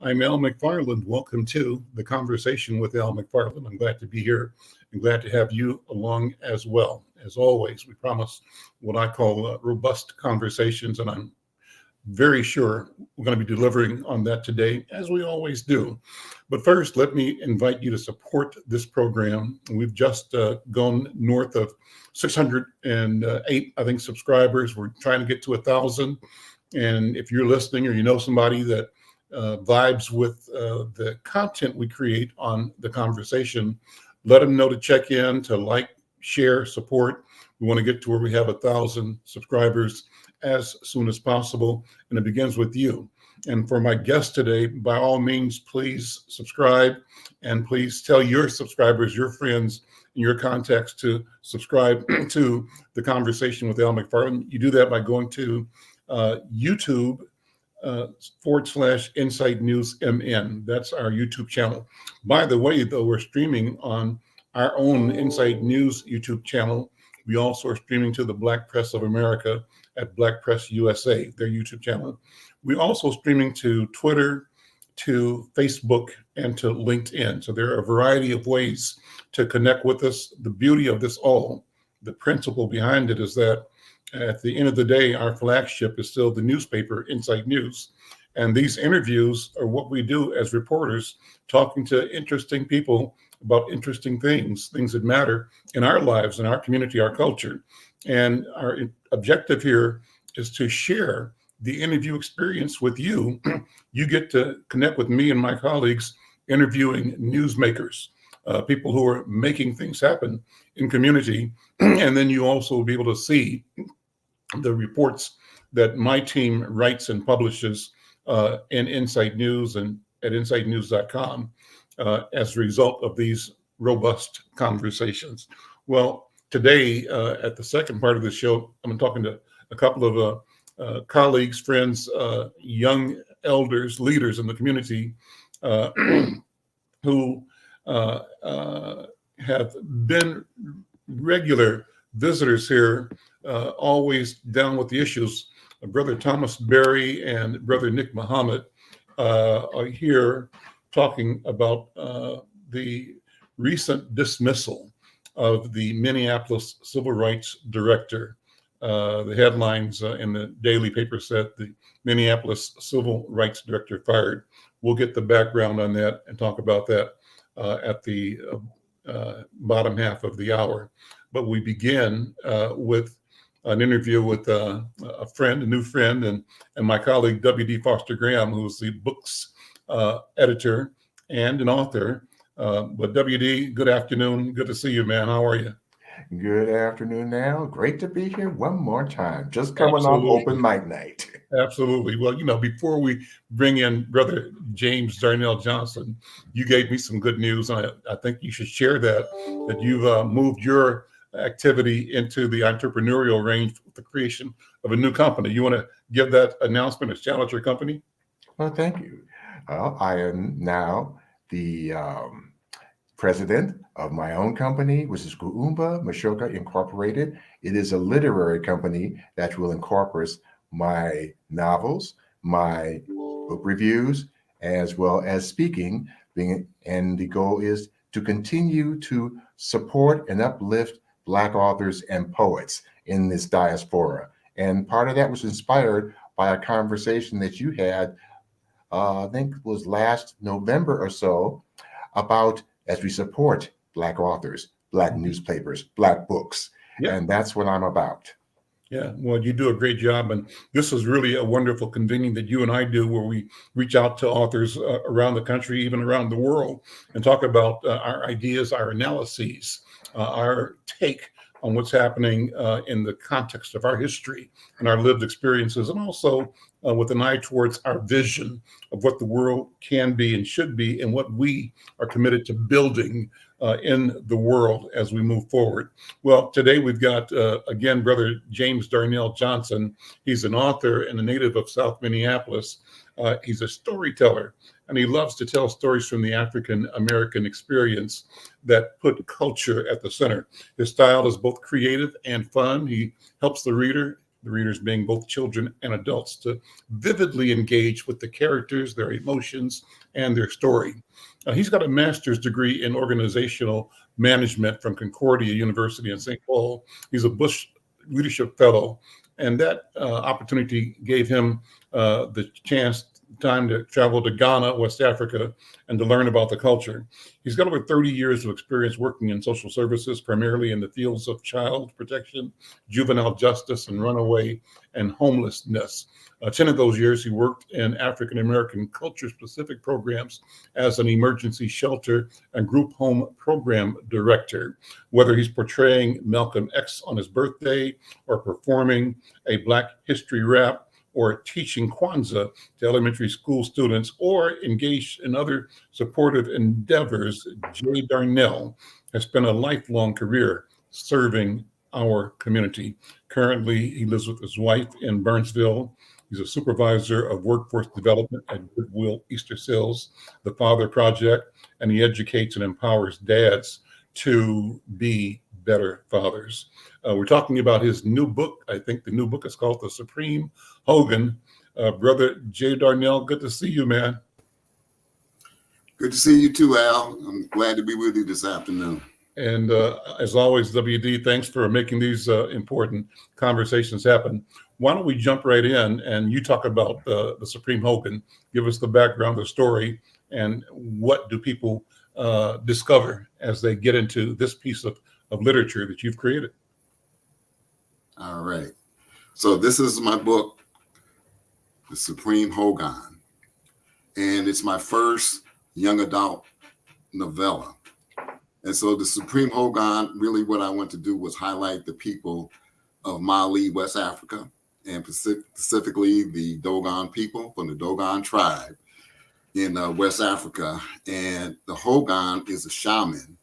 I'm Al McFarlane. Welcome to the Conversation with Al McFarlane. I'm glad to be here and glad to have you along as well. As always, we promise what I call robust conversations, and I'm very sure we're going to be delivering on that today, as we always do. But first, let me invite you to support this program. We've just gone north of 608, I think, subscribers. We're trying to get to 1,000. And if you're listening or you know somebody that vibes with the content we create on the conversation, let them know to check in, to like, share, support. We want to get to where we have 1,000 subscribers as soon as possible, and it begins with you. And for my guest today, by all means, please subscribe, and please tell your subscribers, your friends, and your contacts to subscribe to the Conversation with Al McFarlane. You do that by going to YouTube / Insight News MN. That's our YouTube channel. By the way, though, we're streaming on our own Insight News YouTube channel. We also are streaming to the Black Press of America at Black Press USA, their YouTube channel. We're also streaming to Twitter, to Facebook, and to LinkedIn. So there are a variety of ways to connect with us. The beauty of this all, the principle behind it, is that at the end of the day, our flagship is still the newspaper, Insight News. And these interviews are what we do as reporters, talking to interesting people about interesting things that matter in our lives, in our community, our culture. And our objective here is to share the interview experience with you. You get to connect with me and my colleagues interviewing newsmakers, people who are making things happen in community. And then you also will be able to see the reports that my team writes and publishes in Insight News and at insightnews.com as a result of these robust conversations. Well, today, at the second part of the show, I'm talking to a couple of colleagues, friends, young elders, leaders in the community who have been regular visitors here, always down with the issues. Brother Thomas Berry and Brother Nick Muhammad are here talking about the recent dismissal of the Minneapolis Civil Rights Director. The headlines in the daily paper said the Minneapolis Civil Rights Director fired. We'll get the background on that and talk about that at the bottom half of the hour. But we begin with an interview with a new friend, and my colleague, W.D. Foster Graham, who's the book's editor and an author. But W.D., good afternoon. Good to see you, man. How are you? Good afternoon now. Great to be here one more time. Just coming Absolutely. off open mic night. Absolutely. Well, before we bring in Brother James Darnell Johnson, you gave me some good news. And I think you should share that you've moved your activity into the entrepreneurial range with the creation of a new company. You want to give that announcement or challenge your company? Well, thank you. I am now the president of my own company, which is Kuumba Mashoka Incorporated. It is a literary company that will incorporate my novels, my book reviews, as well as speaking. And the goal is to continue to support and uplift Black authors and poets in this diaspora. And part of that was inspired by a conversation that you had, I think it was last November or so, about as we support Black authors, Black newspapers, Black books. Yeah. And that's what I'm about. Yeah, well, you do a great job. And this is really a wonderful convening that you and I do, where we reach out to authors around the country, even around the world, and talk about our ideas, our analyses, our take on what's happening in the context of our history and our lived experiences, and also with an eye towards our vision of what the world can be and should be, and what we are committed to building in the world as we move forward. Well, today we've got, again, Brother James Darnell Johnson. He's an author and a native of South Minneapolis. He's a storyteller, and he loves to tell stories from the African-American experience that put culture at the center. His style is both creative and fun. He helps the reader the readers being both children and adults, to vividly engage with the characters, their emotions, and their story. He's got a master's degree in organizational management from Concordia University in St. Paul. He's a Bush Leadership Fellow, and that opportunity gave him the time to travel to Ghana, West Africa, and to learn about the culture. He's got over 30 years of experience working in social services, primarily in the fields of child protection, juvenile justice, and runaway and homelessness. 10 of those years, he worked in African American culture-specific programs as an emergency shelter and group home program director. Whether he's portraying Malcolm X on his birthday, or performing a Black History rap, or teaching Kwanzaa to elementary school students, or engaged in other supportive endeavors, Jay Darnell has spent a lifelong career serving our community. Currently, he lives with his wife in Burnsville. He's a supervisor of workforce development at Goodwill Easter Seals, the Father Project, and he educates and empowers dads to be better fathers. We're talking about his new book. I think the new book is called The Supreme Hogan. Brother Jay Darnell, good to see you, man. Good to see you too, Al. I'm glad to be with you this afternoon. And as always, W.D., thanks for making these important conversations happen. Why don't we jump right in and you talk about the Supreme Hogan, give us the background, the story, and what do people discover as they get into this piece of literature that you've created? All right. So this is my book, The Supreme Hogan, and it's my first young adult novella. And so the Supreme Hogan, really what I want to do was highlight the people of Mali, West Africa, and specifically the Dogon people from the Dogon tribe in West Africa. And the Hogan is a shaman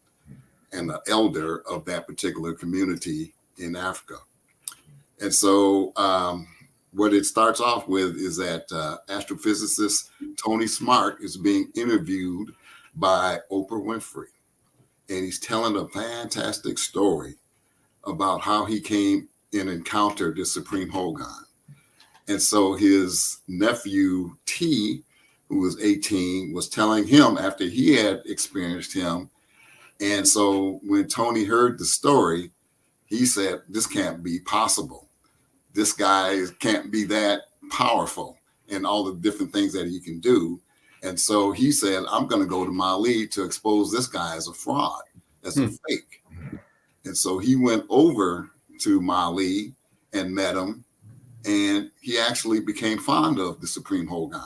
and the elder of that particular community in Africa. And so what it starts off with is that astrophysicist Tony Smart is being interviewed by Oprah Winfrey. And he's telling a fantastic story about how he came and encountered the Supreme Hogan. And so his nephew, T, who was 18, was telling him after he had experienced him. And so when Tony heard the story, he said, this can't be possible. This guy can't be that powerful and all the different things that he can do. And so he said, I'm going to go to Mali to expose this guy as a fraud, as a fake. And so he went over to Mali and met him. And he actually became fond of the Supreme Hogan.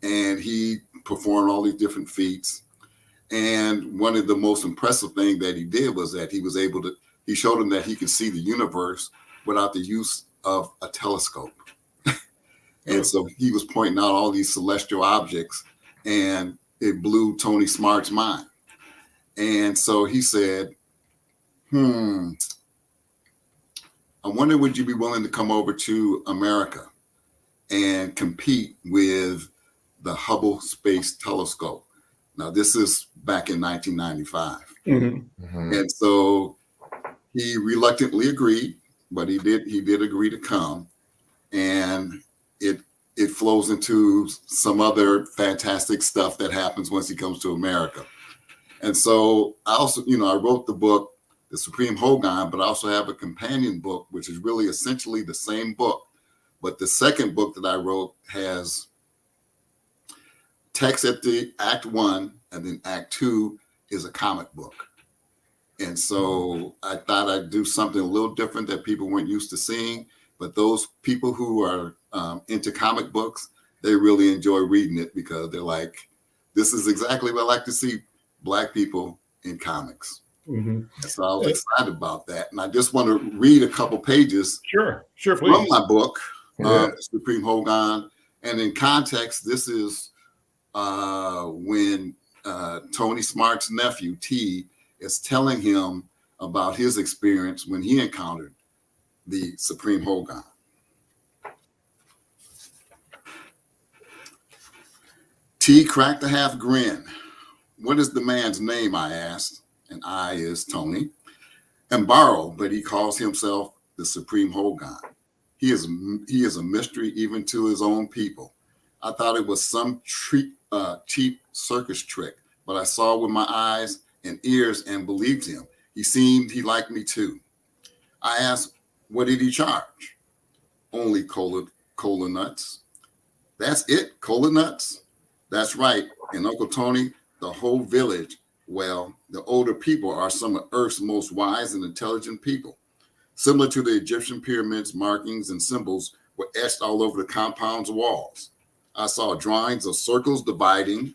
And he performed all these different feats. And one of the most impressive things that he did was that he showed him that he could see the universe without the use of a telescope. And so he was pointing out all these celestial objects, and it blew Tony Smart's mind. And so he said, I wonder, would you be willing to come over to America and compete with the Hubble Space Telescope? Now, this is back in 1995. And so he reluctantly agreed, but he did agree to come. And it flows into some other fantastic stuff that happens once he comes to America. And so I also, I wrote the book, The Supreme Hogan, but I also have a companion book, which is really essentially the same book. But the second book that I wrote has text at the Act 1, and then Act 2 is a comic book. And so I thought I'd do something a little different that people weren't used to seeing. But those people who are into comic books, they really enjoy reading it because they're like, this is exactly what I like to see Black people in comics. And so I was excited about that. And I just want to read a couple pages Sure, please. From my book, Supreme Hogan. And in context, this is when Tony Smart's nephew, T, is telling him about his experience when he encountered the Supreme Hogan. T cracked a half grin. What is the man's name? I asked. And I is Tony. And Barrow, but he calls himself the Supreme Hogan. He is a mystery even to his own people. I thought it was some cheap circus trick, but I saw with my eyes and ears and believed him. He liked me too. I asked, what did he charge? Only cola nuts. That's it, cola nuts? That's right. And Uncle Tony, the whole village, well, the older people are some of Earth's most wise and intelligent people. Similar to the Egyptian pyramids, markings and symbols were etched all over the compound's walls. I saw drawings of circles dividing.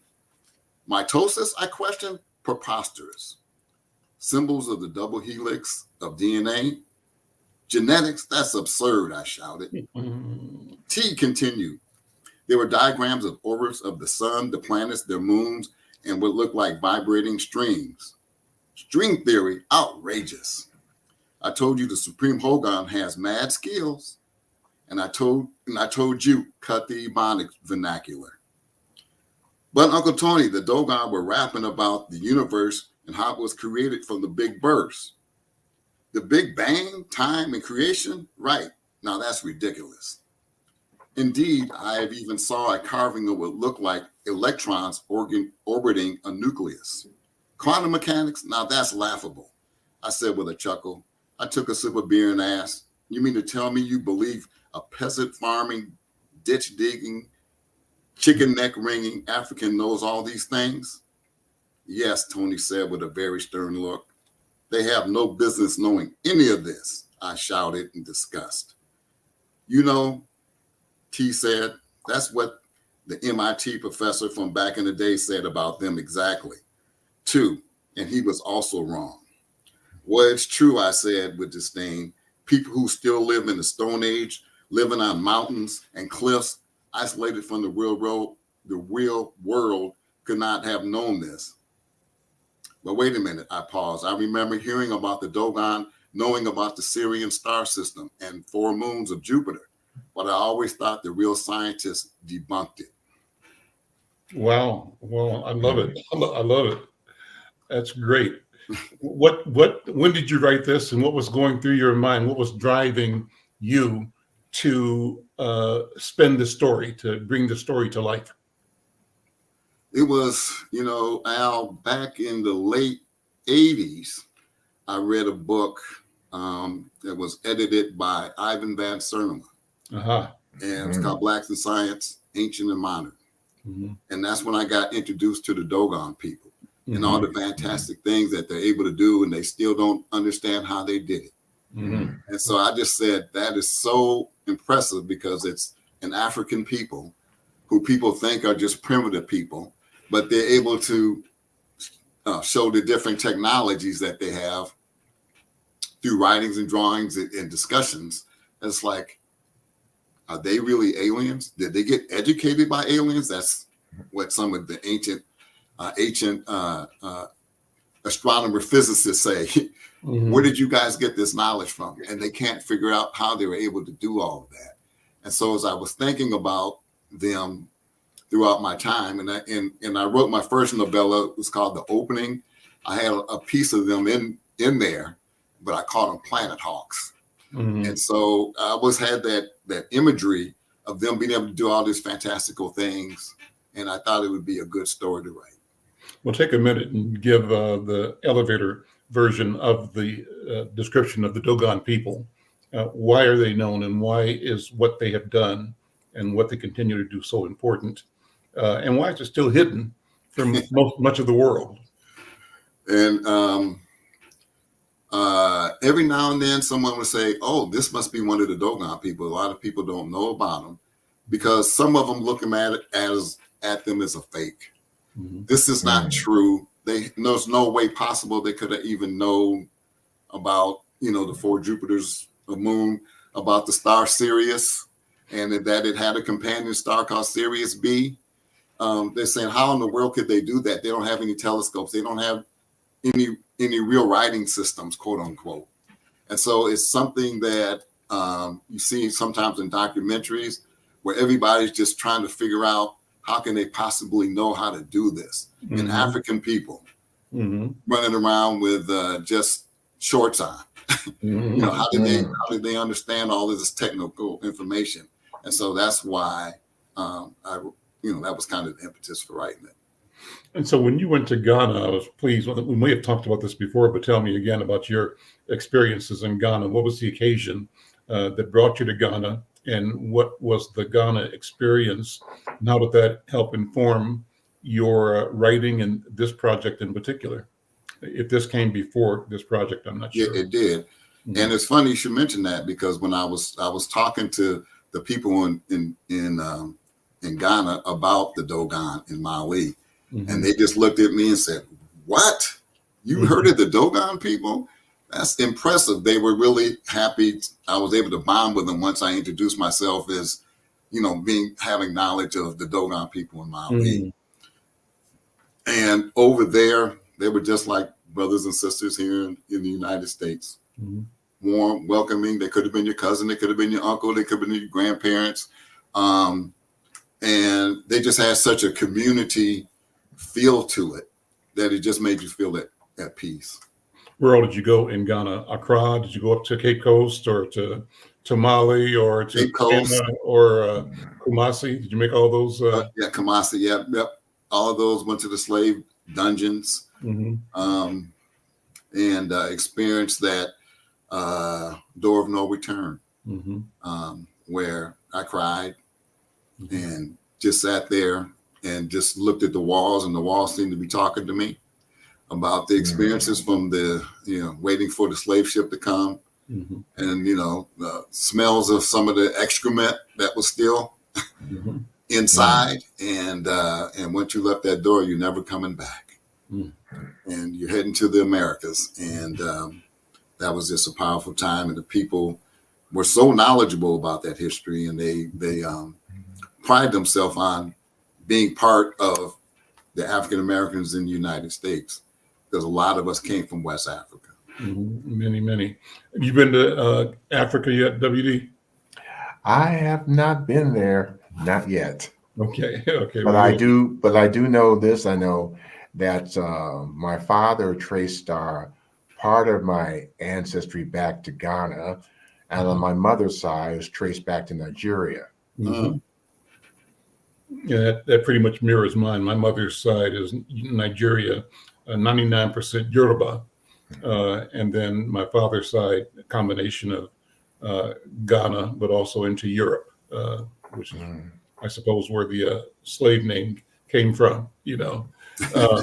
Mitosis, I questioned, preposterous. Symbols of the double helix of DNA. Genetics, that's absurd, I shouted. T continued. There were diagrams of orbits of the sun, the planets, their moons, and what looked like vibrating strings. String theory, outrageous. I told you the Supreme Hogan has mad skills. And I told you, cut the Ebonic vernacular. But Uncle Tony, the Dogon were rapping about the universe and how it was created from the big burst. The Big Bang, time, and creation? Right. Now that's ridiculous. Indeed, I have even saw a carving of what looked like electrons orbiting a nucleus. Quantum mechanics? Now that's laughable. I said with a chuckle. I took a sip of beer and asked, you mean to tell me you believe a peasant farming, ditch digging, chicken neck wringing African knows all these things? Yes, Tony said with a very stern look. They have no business knowing any of this, I shouted in disgust. You know, T said, that's what the MIT professor from back in the day said about them exactly, too, and he was also wrong. Well, it's true, I said with disdain. People who still live in the Stone Age, living on mountains and cliffs, isolated from the real world, could not have known this. But wait a minute, I paused. I remember hearing about the Dogon, knowing about the Sirian star system and 4 moons of Jupiter, but I always thought the real scientists debunked it. Wow. Well, I love it. I love it. That's great. When did you write this, and what was going through your mind? What was driving you to spin the story, to bring the story to life? It was, Al, back in the late 80s, I read a book that was edited by Ivan Van Sertima. And it was called Blacks in Science, Ancient and Modern. And that's when I got introduced to the Dogon people and all the fantastic things that they're able to do, and they still don't understand how they did it. And so I just said, that is so impressive, because it's an African people who people think are just primitive people, but they're able to show the different technologies that they have through writings and drawings and discussions. It's like, are they really aliens? Did they get educated by aliens? That's what some of the ancient astronomer physicists say. Where did you guys get this knowledge from? And they can't figure out how they were able to do all of that. And so as I was thinking about them throughout my time, and I wrote my first novella, it was called The Opening. I had a piece of them in there, but I called them Planet Hawks. And so I always had that imagery of them being able to do all these fantastical things. And I thought it would be a good story to write. We'll take a minute and give the elevator version of the description of the Dogon people. Why are they known, and why is what they have done and what they continue to do so important? And why is it still hidden from much of the world? And every now and then someone would say, oh, this must be one of the Dogon people. A lot of people don't know about them because some of them look at them as a fake. This is not true. There's no way possible they could have even known about, the 4 Jupiters, the moon, about the star Sirius, and that it had a companion star called Sirius B. They're saying, how in the world could they do that? They don't have any telescopes. They don't have any real writing systems, quote unquote. And so it's something that you see sometimes in documentaries where everybody's just trying to figure out how can they possibly know how to do this. And African people running around with just shorts on. Mhm. You know, how did they understand all of this technical information? And so that's why that was kind of the impetus for writing it. And so when you went to Ghana, I was pleased. We may have talked about this before, but tell me again about your experiences in Ghana. What was the occasion that brought you to Ghana, and what was the Ghana experience? And how did that help inform your writing and this project in particular? If this came before this project, I'm not sure. Yeah, it did. Mhm. And it's funny you should mention that, because when I was talking to the people in Ghana about the Dogon in Mali, Mhm. and they just looked at me and said, "What? You heard of the Dogon people? That's impressive." They were really happy. I was able to bond with them once I introduced myself as, having knowledge of the Dogon people in Mali. Mhm. And over there, they were just like brothers and sisters here in the United States. Mhm. Warm, welcoming. They could have been your cousin. They could have been your uncle. They could have been your grandparents. And they just had such a community feel to it that it just made you feel at peace. Where all did you go in Ghana? Accra? Did you go up to Cape Coast or to Mali or to Cape Coast. Ghana or Kumasi? Did you make all those? Yeah, Kamasi. Yep. All of those went to the slave dungeons. Mhm. And experienced that door of no return, Mhm. where I cried and just sat there and just looked at the walls, and the walls seemed to be talking to me about the experiences from the, waiting for the slave ship to come, Mhm. and, the smells of some of the excrement that was still Mhm. inside. And once you left that door, you're never coming back. Mm. And you're heading to the Americas. And that was just a powerful time. And the people were so knowledgeable about that history, and they pride themselves on being part of the African Americans in the United States, because a lot of us came from West Africa. Mhm. Many. Have you been to Africa yet, WD? I have not been there, not yet. Okay. But I do know this. I know that my father traced part of my ancestry back to Ghana, and on my mother's side is traced back to Nigeria. Mhm. Yeah, that pretty much mirrors mine. My mother's side is Nigeria, 99% Yoruba. And then my father's side, a combination of Ghana, but also into Europe, which is, I suppose, where the slave name came from, Uh,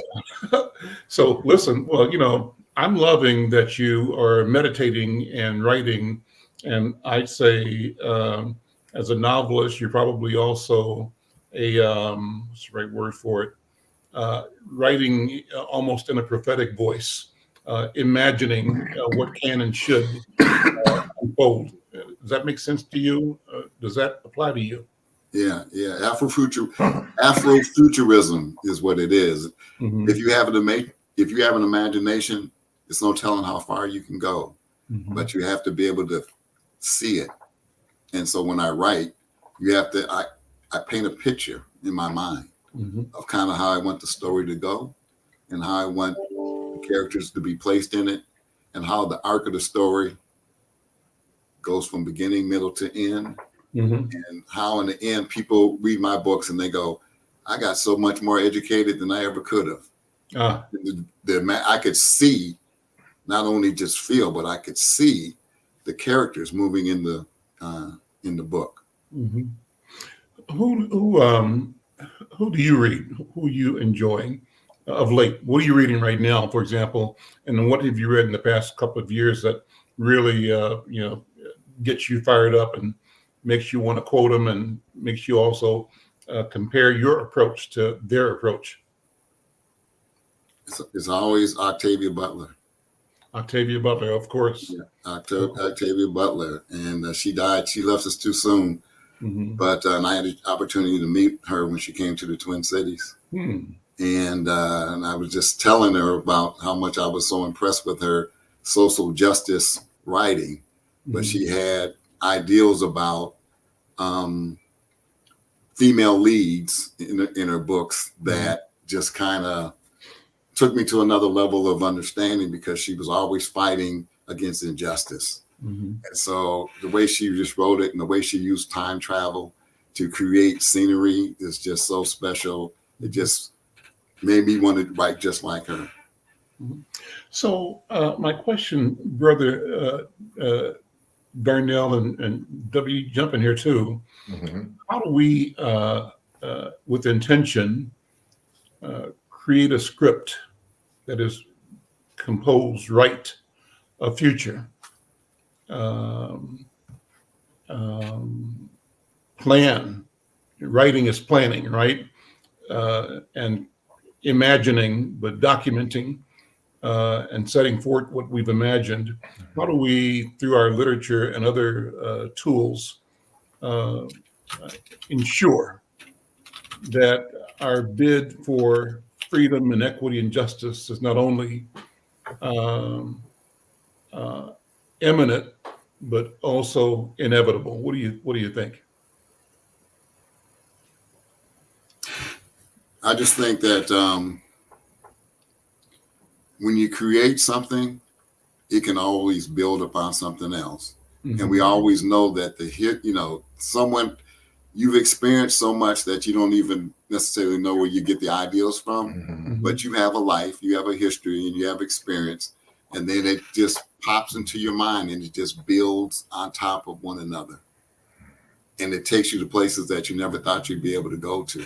so listen, well, I'm loving that you are meditating and writing. And I'd say as a novelist, you're probably also what's the right word for it? Writing almost in a prophetic voice, imagining what can and should unfold. Does that make sense to you? Does that apply to you? Yeah. Afrofuturism is what it is. Mhm. If you have an imagination, it's no telling how far you can go, Mhm. but you have to be able to see it. And so when I write, I paint a picture in my mind Mhm. of kind of how I want the story to go, and how I want the characters to be placed in it, and how the arc of the story goes from beginning, middle to end, Mhm. and how in the end people read my books and they go, "I got so much more educated than I ever could have." Ah. I could see, not only just feel, but I could see the characters moving in the book. Mhm. Who do you read? Who are you enjoying of late? What are you reading right now, for example? And then what have you read in the past couple of years that really, gets you fired up and makes you want to quote them, and makes you also compare your approach to their approach? It's always Octavia Butler. Octavia Butler, of course. Yeah, Octavia Butler, and she died. She left us too soon. Mhm. But I had the opportunity to meet her when she came to the Twin Cities. Hmm. And I was just telling her about how much I was so impressed with her social justice writing. But Mhm. she had ideals about female leads in her books that just kind of took me to another level of understanding because she was always fighting against injustice. Mm-hmm. And so the way she just wrote it and the way she used time travel to create scenery is just so special. It just made me want to write just like her. Mm-hmm. So my question, brother Darnell and W, jump in here too. Mm-hmm. How do we, with intention, create a script that is composed, write a future, plan? Writing is planning, right? And imagining, but documenting and setting forth what we've imagined. How do we, through our literature and other tools, ensure that our bid for freedom and equity and justice is not only imminent, but also inevitable? What do you think? I just think that when you create something, it can always build upon something else. Mm-hmm. And we always know that someone, you've experienced so much that you don't even necessarily know where you get the ideas from, Mm-hmm. but you have a life, you have a history, and you have experience. And then it just pops into your mind and it just builds on top of one another. And it takes you to places that you never thought you'd be able to go to.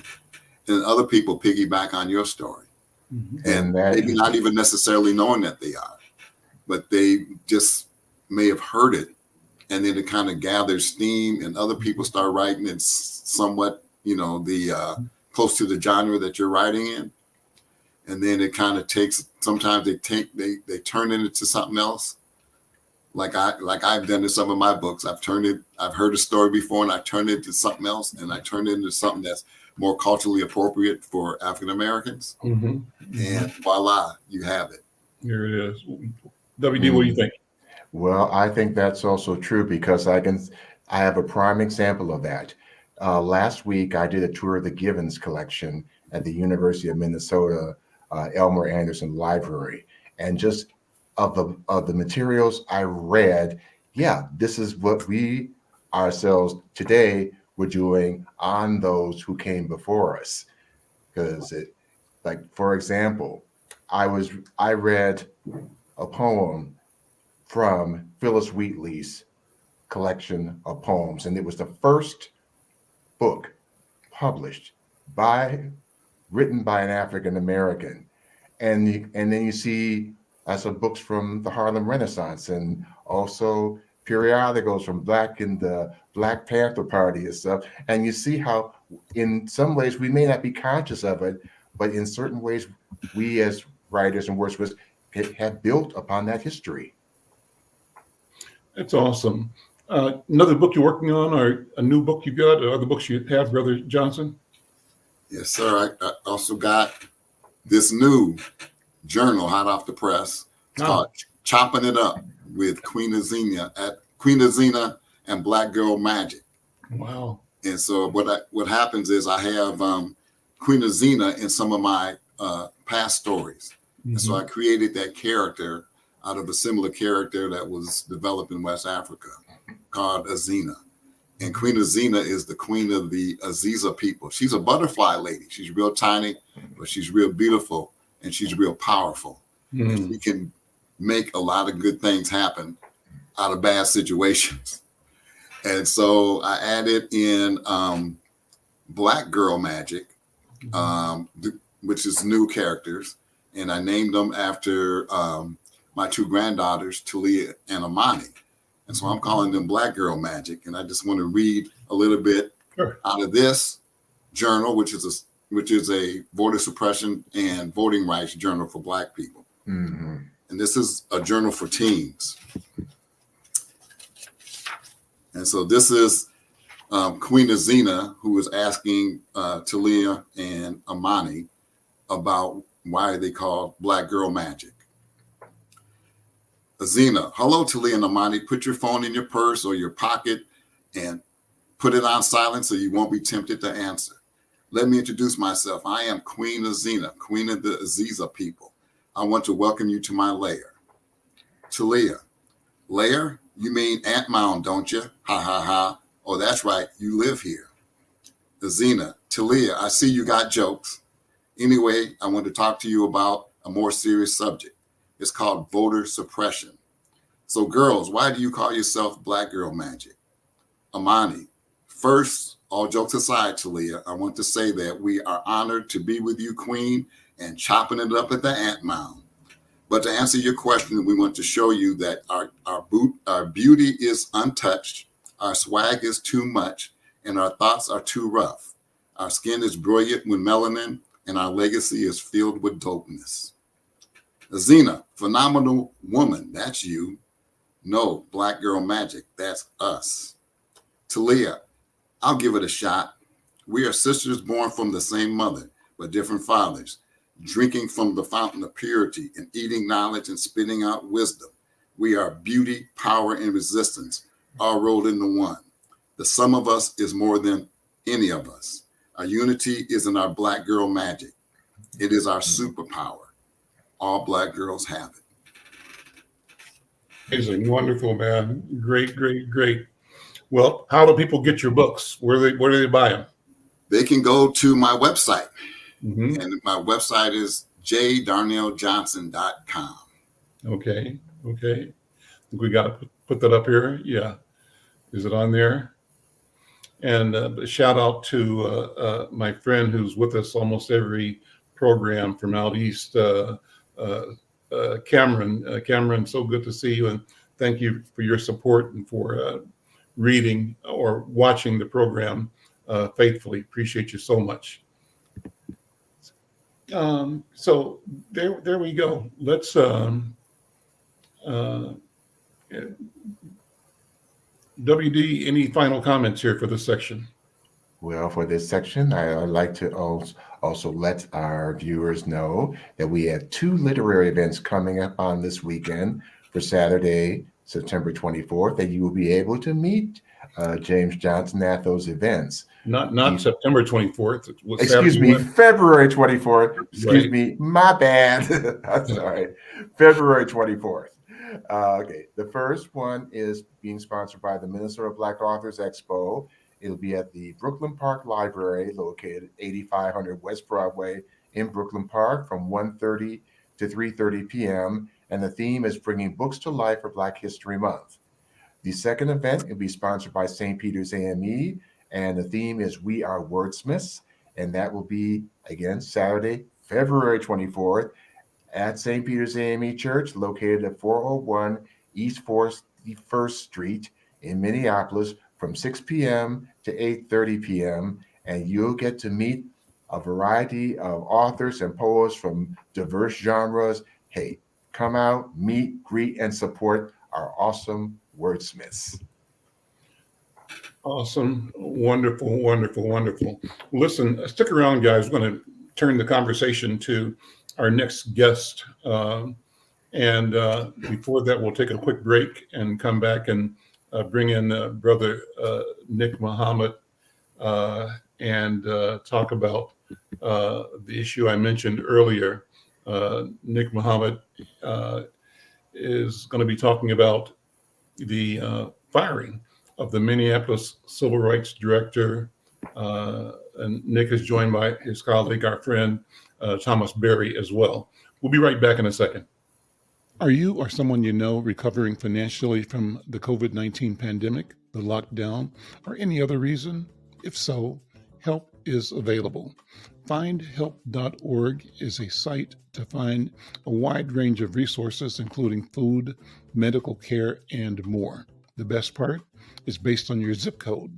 And other people piggyback on your story. Mm-hmm. And maybe not even necessarily knowing that they are, but they just may have heard it. And then it kind of gathers steam and other people start writing it somewhat, close to the genre that you're writing in. And then it kind of takes, sometimes they turn it into something else. Like I've done in some of my books. I've heard a story before and I turned it into something else, and I turned it into something that's more culturally appropriate for African Americans. Mm-hmm. And voila, you have it. Here it is. W.D., what do you think? Well, I think that's also true because I have a prime example of that. Last week, I did a tour of the Givens collection at the University of Minnesota Elmer Anderson Library, and just of the materials I read, this is what we ourselves today were doing on those who came before us. Because for example, I read a poem from Phyllis Wheatley's collection of poems, and it was the first book published written by an African American, and then you see some books from the Harlem Renaissance, and also periodicals from the Black Panther Party and stuff. And you see how, in some ways, we may not be conscious of it, but in certain ways, we as writers and wordsmiths have built upon that history. That's awesome. Another book you're working on, or a new book you got, or other books you have, Brother Johnson? Yes, sir. I also got this new journal hot off the press. It's called Chopping It Up with Queen Azina and Black Girl Magic. Wow. And so what happens is I have Queen Azina in some of my past stories. Mm-hmm. And so I created that character out of a similar character that was developed in West Africa called Azina. And Queen Azina is the queen of the Aziza people. She's a butterfly lady. She's real tiny, but she's real beautiful and she's real powerful. Mm. She can make a lot of good things happen out of bad situations. And so I added in Black Girl Magic, which is new characters. And I named them after my two granddaughters, Talia and Amani. And so I'm calling them Black Girl Magic. And I just want to read a little bit out of this journal, which is a voter suppression and voting rights journal for Black people. Mm-hmm. And this is a journal for teens. And so this is Queen Azina, who was asking Talia and Amani about why they call Black Girl Magic. Azina: hello, Talia and Amani. Put your phone in your purse or your pocket and put it on silent so you won't be tempted to answer. Let me introduce myself. I am Queen Azina, queen of the Aziza people. I want to welcome you to my lair. Talia, lair? You mean Ant Mound, don't you? Ha ha ha. Oh, that's right. You live here. Azina, Talia, I see you got jokes. Anyway, I want to talk to you about a more serious subject. It's called voter suppression. So girls, why do you call yourself Black Girl Magic? Amani, first, all jokes aside, Talia, I want to say that we are honored to be with you, Queen, and chopping it up at the Ant Mound. But to answer your question, we want to show you that our beauty is untouched, our swag is too much, and our thoughts are too rough. Our skin is brilliant with melanin, and our legacy is filled with dopeness. Azina, phenomenal woman, that's you. No, Black Girl Magic, that's us. Talia, I'll give it a shot. We are sisters born from the same mother, but different fathers, drinking from the fountain of purity and eating knowledge and spitting out wisdom. We are beauty, power, and resistance, all rolled into one. The sum of us is more than any of us. Our unity is in our Black Girl Magic. It is our superpower. All Black girls have it. Amazing, wonderful, man. Great, great, great. Well, how do people get your books? Where do they buy them? They can go to my website. Mm-hmm. And my website is jdarnelljohnson.com. Okay. We got to put that up here. Yeah. Is it on there? And a shout out to my friend who's with us almost every program from out east, Cameron. Cameron, so good to see you. And thank you for your support and for reading or watching the program faithfully. Appreciate you so much. So there we go. Let's WD, any final comments here for this section? Well, for this section, I'd like to also let our viewers know that we have 2 literary events coming up on this weekend. For Saturday, September 24th, that you will be able to meet James Johnson at those events. Not September 24th. Excuse me, February 24th. Excuse me, my bad. I'm sorry. February 24th. Okay, the first one is being sponsored by the Minnesota Black Authors Expo. It'll be at the Brooklyn Park Library, located 8500 West Broadway in Brooklyn Park from 1:30 to 3:30 p.m. And the theme is bringing books to life for Black History Month. The second event will be sponsored by St. Peter's AME, and the theme is We Are Wordsmiths, and that will be, again, Saturday, February 24th at St. Peter's AME Church, located at 401 East 41st Street in Minneapolis from 6 p.m. to 8:30 p.m., and you'll get to meet a variety of authors and poets from diverse genres. Hey, come out, meet, greet, and support our awesome wordsmiths. Awesome. Wonderful, wonderful, wonderful. Listen, stick around, guys. We're going to turn the conversation to our next guest. And before that, we'll take a quick break and come back and bring in Brother Nick Muhammad and talk about the issue I mentioned earlier. Nick Muhammad is going to be talking about the firing of the Minneapolis Civil Rights Director. And Nick is joined by his colleague, our friend, Thomas Berry as well. We'll be right back in a second. Are you or someone you know recovering financially from the COVID-19 pandemic, the lockdown, or any other reason? If so, help is available. Findhelp.org is a site to find a wide range of resources, including food, medical care, and more. The best part is based on your zip code.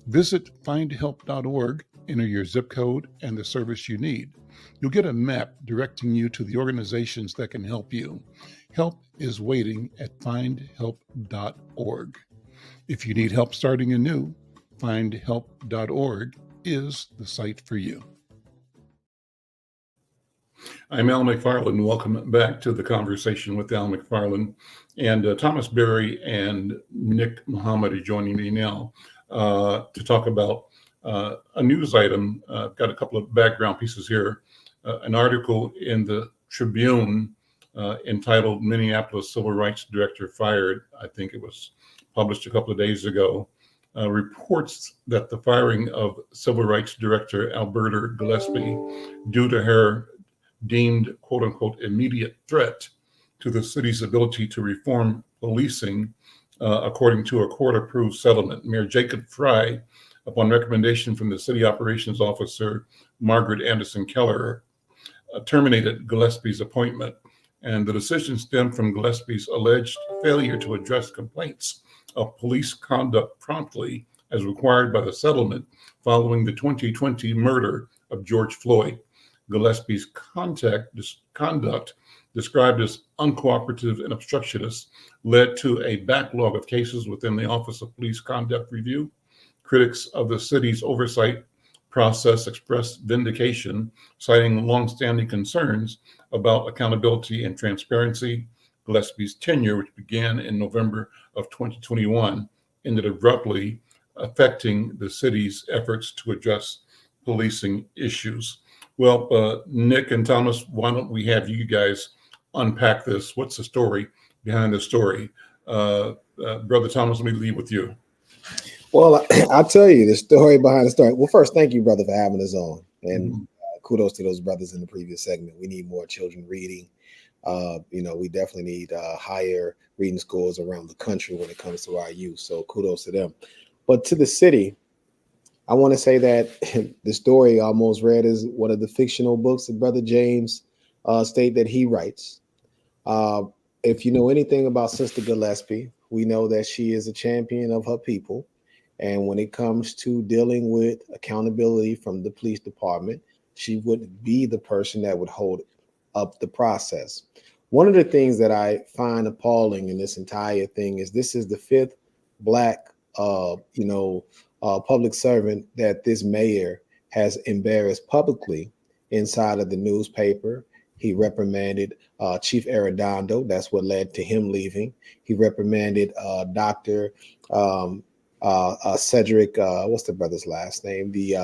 Visit findhelp.org, enter your zip code and the service you need. You'll get a map directing you to the organizations that can help you. Help is waiting at findhelp.org. If you need help starting anew, findhelp.org is the site for you. I'm Al McFarlane. Welcome back to the Conversation with Al McFarlane. And Thomas Berry and Nick Muhammad are joining me now to talk about a news item. I've got a couple of background pieces here. An article in the Tribune entitled Minneapolis Civil Rights Director Fired. I think it was published a couple of days ago. Reports that the firing of Civil Rights Director Alberder Gillespie due to her deemed quote unquote immediate threat to the city's ability to reform policing, according to a court-approved settlement. Mayor Jacob Fry, upon recommendation from the city operations officer, Margaret Anderson Keller, terminated Gillespie's appointment. And the decision stemmed from Gillespie's alleged failure to address complaints of police conduct promptly, as required by the settlement following the 2020 murder of George Floyd. Gillespie's conduct, described as uncooperative and obstructionist, led to a backlog of cases within the Office of Police Conduct Review. Critics of the city's oversight process expressed vindication, citing longstanding concerns about accountability and transparency. Gillespie's tenure, which began in November of 2021, ended abruptly, affecting the city's efforts to address policing issues. Well, Nick and Thomas, why don't we have you guys unpack this? What's the story behind the story? Brother Thomas, let me leave with you. Well, I'll tell you the story behind the story. Well, first, thank you, brother, for having us on. And kudos to those brothers in the previous segment. We need more children reading. We definitely need higher reading scores around the country when it comes to our youth. So kudos to them. But to the city, I want to say that the story I almost read is one of the fictional books that Brother James state that he writes. If you know anything about Sister Gillespie, we know that she is a champion of her people. And when it comes to dealing with accountability from the police department, she would be the person that would hold up the process. One of the things that I find appalling in this entire thing is this is the fifth Black, public servant that this mayor has embarrassed publicly inside of the newspaper. He reprimanded Chief Arredondo. That's what led to him leaving. He reprimanded Dr. Cedric, what's the brother's last name? He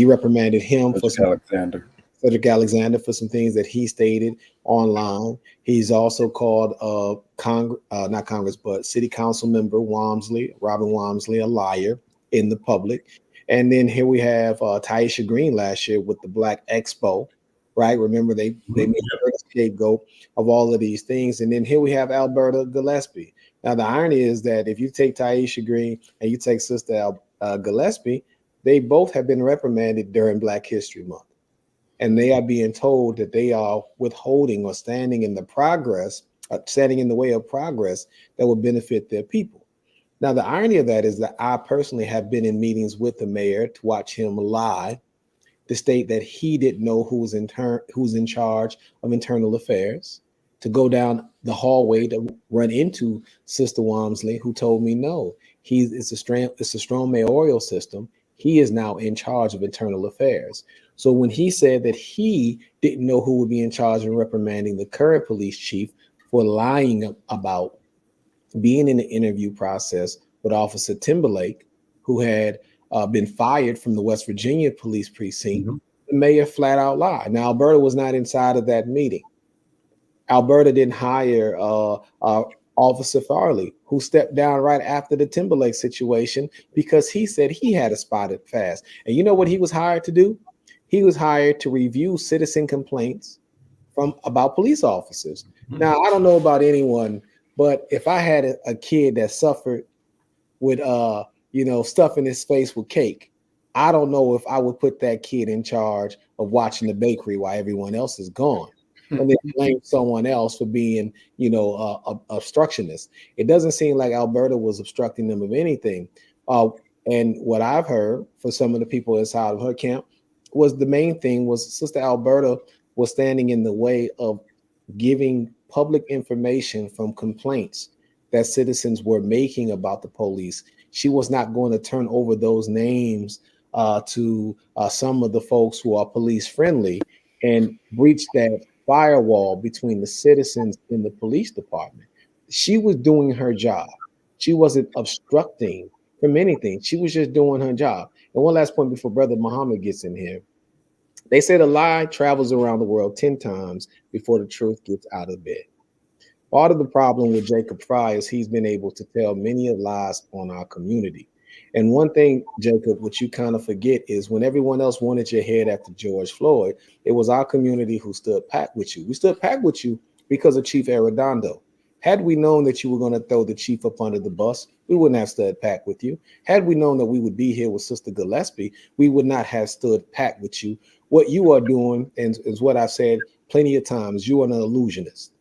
reprimanded him Cedric Alexander for some things that he stated online. He's also called City Council member Robin Walmsley, a liar in the public. And then here we have Taisha Green last year with the Black Expo, right? Remember they made her scapegoat of all of these things. And then here we have Alberder Gillespie. Now, the irony is that if you take Taisha Green and you take Sister Gillespie, they both have been reprimanded during Black History Month. And they are being told that they are withholding or standing in the way of progress that will benefit their people. Now, the irony of that is that I personally have been in meetings with the mayor to watch him lie, to state that he didn't know who's in charge of internal affairs, to go down the hallway to run into Sister Walmsley, who told me no, it's a strong mayoral system. He is now in charge of internal affairs. So when he said that he didn't know who would be in charge of reprimanding the current police chief for lying about being in the interview process with Officer Timberlake, who had been fired from the West Virginia police precinct, the mayor flat out lied. Now, Alberta was not inside of that meeting. Alberta didn't hire Officer Farley, who stepped down right after the Timberlake situation because he said he had a spotted fast. And you know what he was hired to do? He was hired to review citizen complaints about police officers. Now, I don't know about anyone, but if I had a kid that suffered with stuffing his face with cake, I don't know if I would put that kid in charge of watching the bakery while everyone else is gone. And then blame someone else for being, obstructionist. It doesn't seem like Alberta was obstructing them of anything. And what I've heard for some of the people inside of her camp was the main thing was Sister Alberta was standing in the way of giving public information from complaints that citizens were making about the police. She was not going to turn over those names to some of the folks who are police friendly and breach that firewall between the citizens and the police department. She was doing her job. She wasn't obstructing from anything. She was just doing her job. And one last point before Brother Muhammad gets in here. They say the lie travels around the world 10 times before the truth gets out of bed. Part of the problem with Jacob Fry is he's been able to tell many lies on our community. And one thing, Jacob, what you kind of forget is when everyone else wanted your head after George Floyd, it was our community who stood packed with you. We stood packed with you because of Chief Arredondo. Had we known that you were going to throw the chief up under the bus, we wouldn't have stood packed with you. Had we known that we would be here with Sister Gillespie, we would not have stood packed with you. What you are doing, and is what I've said plenty of times, you are an illusionist.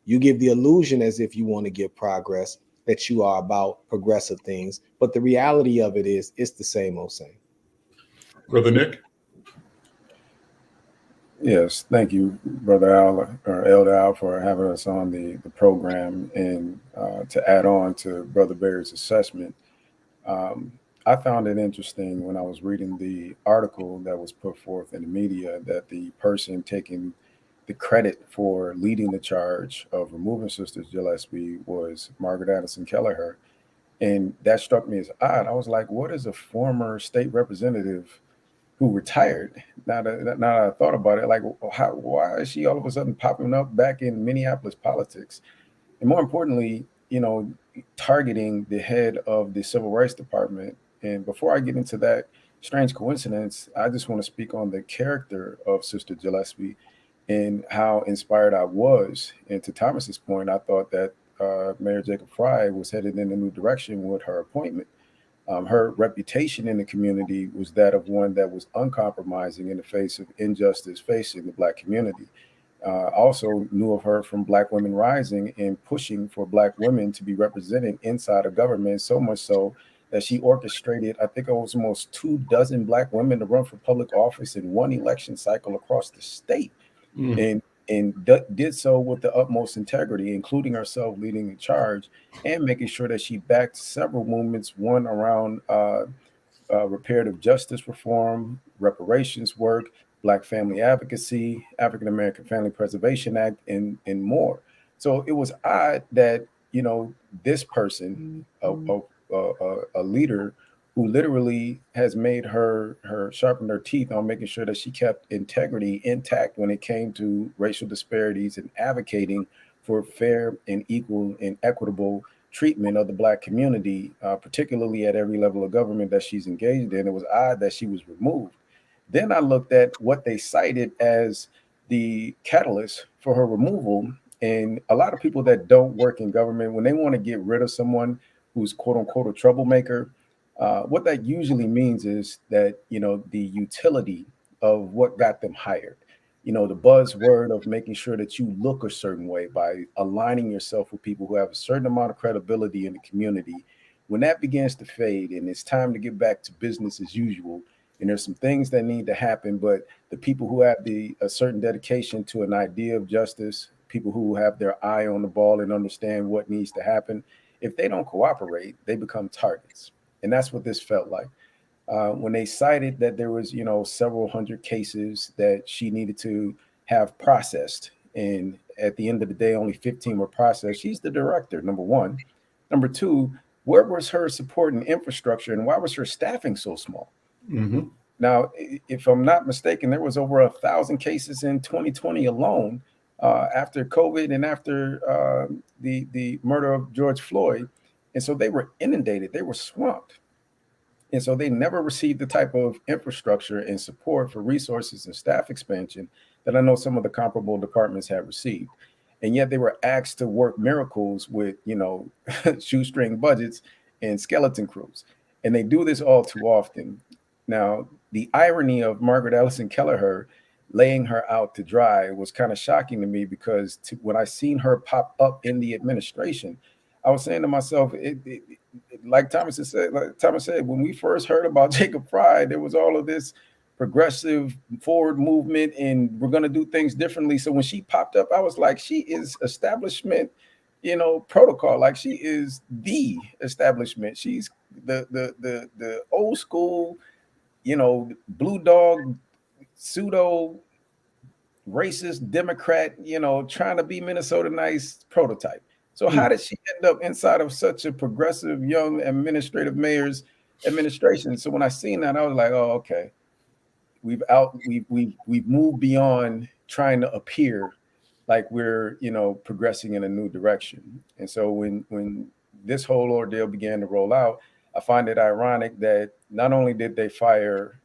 You give the illusion as if you want to give progress, that you are about progressive things. But the reality of it is it's the same old same. Brother Nick? Yes, thank you, Brother Al or Elder Al, for having us on the program. And to add on to Brother Barry's assessment, I found it interesting when I was reading the article that was put forth in the media that the person taking the credit for leading the charge of removing Sister Gillespie was Margaret Addison Kelleher. And that struck me as odd. I was like, what is a former state representative who retired? Now that I thought about it, like, why is she all of a sudden popping up back in Minneapolis politics? And more importantly, targeting the head of the Civil Rights Department. And before I get into that strange coincidence, I just want to speak on the character of Sister Gillespie and how inspired I was. And to Thomas's point, I thought that Mayor Jacob Fry was headed in a new direction with her appointment. Her reputation in the community was that of one that was uncompromising in the face of injustice facing the Black community. Also knew of her from Black Women Rising and pushing for Black women to be represented inside of government, so much so that she orchestrated, I think it was almost 24 Black women to run for public office in one election cycle across the state. And did so with the utmost integrity, including herself leading the charge and making sure that she backed several movements, one around reparative justice reform, reparations work, Black family advocacy, African American Family Preservation Act, and more. So it was odd that this person, a leader who literally has made her sharpen her teeth on making sure that she kept integrity intact when it came to racial disparities and advocating for fair and equal and equitable treatment of the Black community, particularly at every level of government that she's engaged in. It was odd that she was removed. Then I looked at what they cited as the catalyst for her removal. And a lot of people that don't work in government, when they want to get rid of someone who's quote unquote a troublemaker, what that usually means is that, the utility of what got them hired, the buzzword of making sure that you look a certain way by aligning yourself with people who have a certain amount of credibility in the community. When that begins to fade and it's time to get back to business as usual, and there's some things that need to happen, but the people who have a certain dedication to an idea of justice, people who have their eye on the ball and understand what needs to happen, if they don't cooperate, they become targets. And that's what this felt like. When they cited that there was, several hundred cases that she needed to have processed, and at the end of the day, only 15 were processed. She's the director, number one. Number two, where was her support and infrastructure, and why was her staffing so small? Mm-hmm. Now, if I'm not mistaken, there was over 1,000 cases in 2020 alone after COVID and after the murder of George Floyd. And so they were inundated, they were swamped. And so they never received the type of infrastructure and support for resources and staff expansion that I know some of the comparable departments have received. And yet they were asked to work miracles with, shoestring budgets and skeleton crews. And they do this all too often. Now, the irony of Margaret Ellison Kelleher laying her out to dry was kind of shocking to me, because when I seen her pop up in the administration, I was saying to myself, like Thomas said, when we first heard about Jacob Fry, there was all of this progressive forward movement and we're going to do things differently. So when she popped up, I was like, she is establishment, protocol. Like, she is the establishment. She's the old school, blue dog, pseudo racist Democrat, trying to be Minnesota nice prototype. So how did she end up inside of such a progressive young administrative mayor's administration? So when I seen that, I was like, oh, okay. we've moved beyond trying to appear like we're progressing in a new direction. And so when this whole ordeal began to roll out, I find it ironic that not only did they fire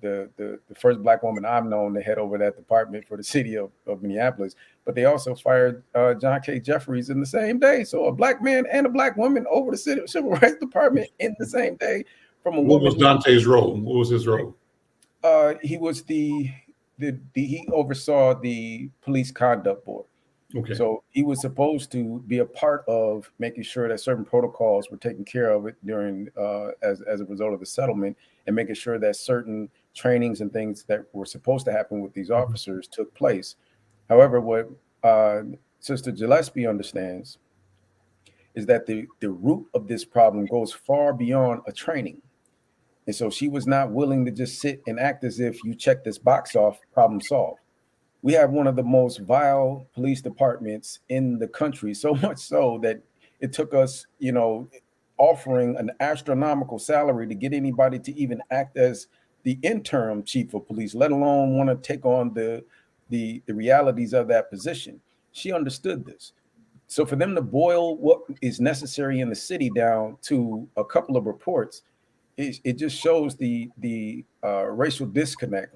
the first Black woman I've known to head over that department for the city of Minneapolis, but they also fired John K. Jeffries in the same day. So a Black man and a Black woman over the civil rights department in the same day from a What woman. was Dante's role? What was his role? He was he oversaw the police conduct board. Okay. So he was supposed to be a part of making sure that certain protocols were taken care of it during as a result of the settlement, and making sure that certain trainings and things that were supposed to happen with these officers took place. However, what Sister Gillespie understands is that the root of this problem goes far beyond a training. And so she was not willing to just sit and act as if you check this box off, problem solved. We have one of the most vile police departments in the country, so much so that it took us, offering an astronomical salary to get anybody to even act as the interim chief of police, let alone want to take on the realities of that position. She understood this. So for them to boil what is necessary in the city down to a couple of reports, it just shows the racial disconnect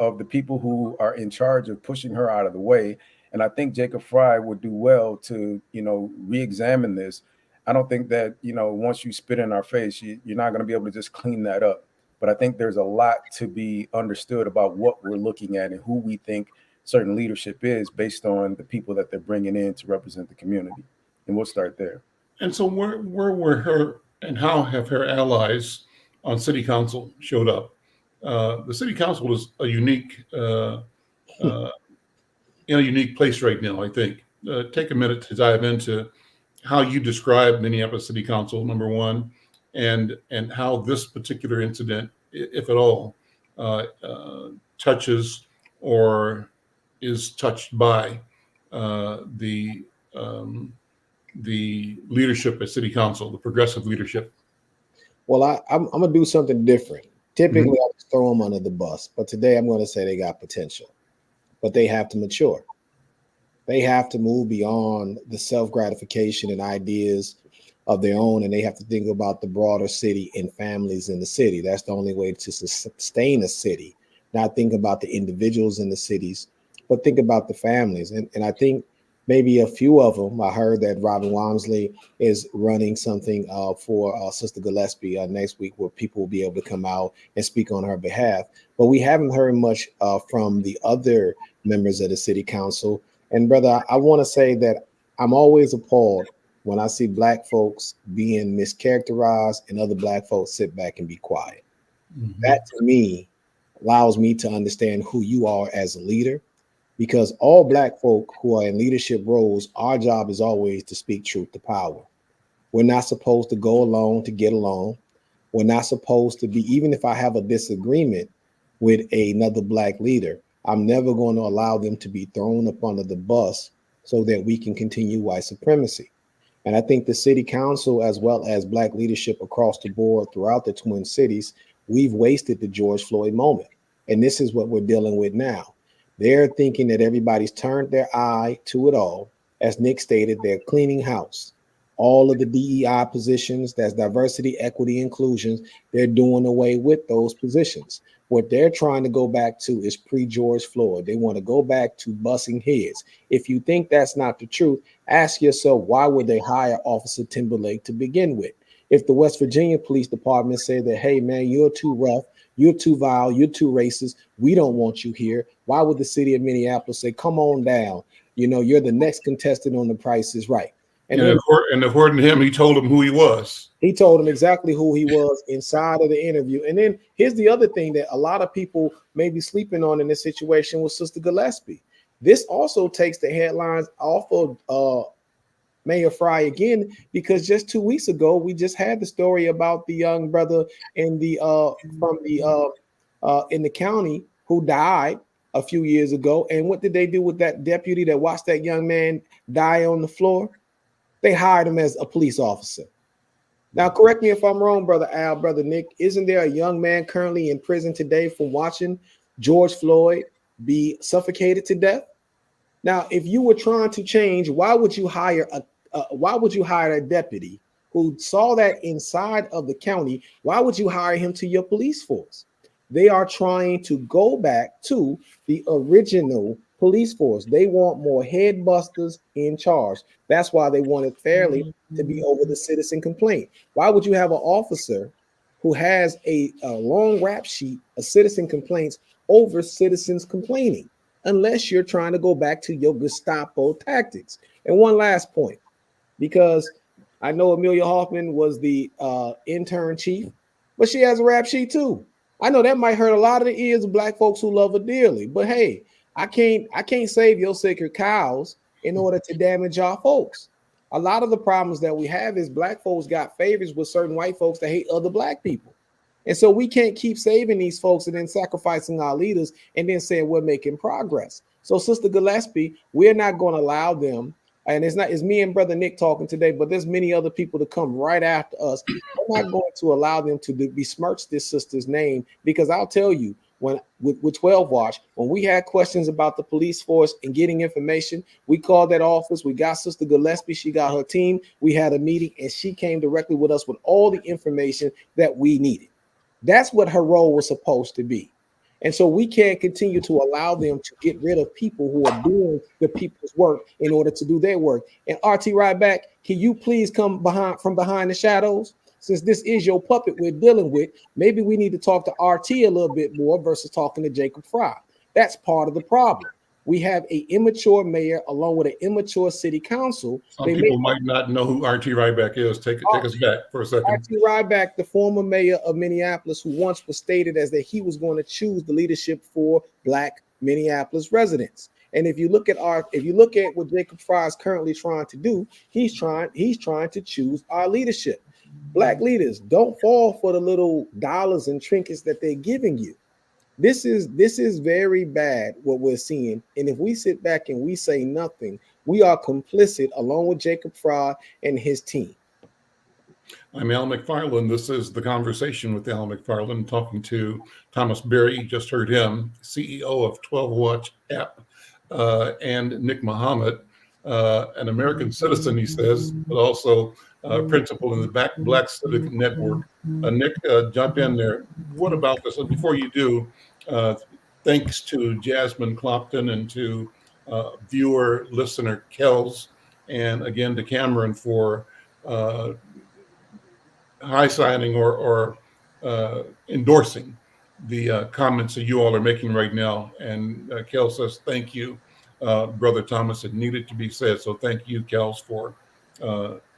of the people who are in charge of pushing her out of the way. And I think Jacob Fry would do well to, re-examine this. I don't think that, once you spit in our face, you're not going to be able to just clean that up. But I think there's a lot to be understood about what we're looking at and who we think certain leadership is based on the people that they're bringing in to represent the community. And we'll start there. And so where were her and how have her allies on city council showed up? The city council is a unique, in a unique place right now, I think. Take a minute to dive into how you describe Minneapolis City Council, number one, and how this particular incident, if at all, touches or is touched by the leadership at City Council, the progressive leadership. Well, I'm going to do something different. Typically, I just throw them under the bus, but today I'm going to say they got potential, but they have to mature. They have to move beyond the self-gratification and ideas of their own, and they have to think about the broader city and families in the city. That's the only way to sustain a city, not think about the individuals in the cities, but think about the families. And I think maybe a few of them, I heard that Robin Walmsley is running something for Sister Gillespie next week where people will be able to come out and speak on her behalf. But we haven't heard much from the other members of the city council. And brother, I want to say that I'm always appalled when I see Black folks being mischaracterized and other Black folks sit back and be quiet. That to me allows me to understand who you are as a leader. Because all Black folk who are in leadership roles, our job is always to speak truth to power. We're not supposed to go along to get along. We're not supposed to be, even if I have a disagreement with another Black leader, I'm never going to allow them to be thrown up under the bus so that we can continue white supremacy. And I think the city council, as well as Black leadership across the board throughout the Twin Cities, we've wasted the George Floyd moment. And this is what we're dealing with now. They're thinking that everybody's turned their eye to it all. As Nick stated, they're cleaning house. All of the DEI positions, that's diversity, equity, inclusion, they're doing away with those positions. What they're trying to go back to is pre-George Floyd. They want to go back to busting heads. If you think that's not the truth, ask yourself, why would they hire Officer Timberlake to begin with? If the West Virginia Police Department said that, hey, man, you're too rough, you're too vile, you're too racist, we don't want you here, why would the city of Minneapolis say, come on down, you're the next contestant on The Price is Right? And according to him, he told him who he was. He told him exactly who he was inside of the interview. And then here's the other thing that a lot of people may be sleeping on in this situation with Sister Gillespie. This also takes the headlines off of Mayor Fry again, because just 2 weeks ago, we just had the story about the young brother in the county who died a few years ago. And what did they do with that deputy that watched that young man die on the floor? They hired him as a police officer. Now, correct me if I'm wrong, Brother Al, Brother Nick. Isn't there a young man currently in prison today for watching George Floyd be suffocated to death? Now, if you were trying to change, why would you hire a deputy who saw that inside of the county? Why would you hire him to your police force? They are trying to go back to the original police force. They want more head busters in charge. That's why they wanted fairly to be over the citizen complaint. Why would you have an officer who has a long rap sheet of citizen complaints over citizens complaining? Unless you're trying to go back to your Gestapo tactics. And one last point, because I know Amelia Hoffman was the intern chief, but she has a rap sheet too. I know that might hurt a lot of the ears of black folks who love her dearly, but hey, I can't save your sacred cows in order to damage our folks. A lot of the problems that we have is black folks got favors with certain white folks that hate other black people. And so we can't keep saving these folks and then sacrificing our leaders and then saying we're making progress. So Sister Gillespie, we're not going to allow them. And it's me and Brother Nick talking today, but there's many other people to come right after us. We're not going to allow them to besmirch this sister's name, because I'll tell you, when with 12 Watch, when we had questions about the police force and getting information, we called that office. We got Sister Gillespie. She got her team. We had a meeting and she came directly with us with all the information that we needed. That's what her role was supposed to be. And so we can't continue to allow them to get rid of people who are doing the people's work in order to do their work. And RT Ryback, can you please come from behind the shadows? Since this is your puppet we're dealing with, maybe we need to talk to RT a little bit more versus talking to Jacob Fry. That's part of the problem. We have an immature mayor along with an immature city council. Some people might not know who RT Ryback is. Take us back for a second. RT Ryback, the former mayor of Minneapolis, who once was stated as that he was going to choose the leadership for Black Minneapolis residents. And if you look at what Jacob Fry is currently trying to do, he's trying to choose our leadership. Black leaders, don't fall for the little dollars and trinkets that they're giving you. This is very bad what we're seeing. And if we sit back and we say nothing, we are complicit along with Jacob Fry and his team. I'm Al McFarlane. This is the Conversation with Al McFarlane, talking to Thomas Berry. You just heard him, CEO of 12 Watch app, and Nick Muhammad, an American citizen, he says, but also principal in the Black Civic Network. Nick, jump in there. What about this? And before you do, thanks to Jasmine Clopton and to viewer, listener Kells, and again to Cameron for high-signing or endorsing the comments that you all are making right now. And Kel says, thank you, Brother Thomas. It needed to be said. So thank you, Kels, for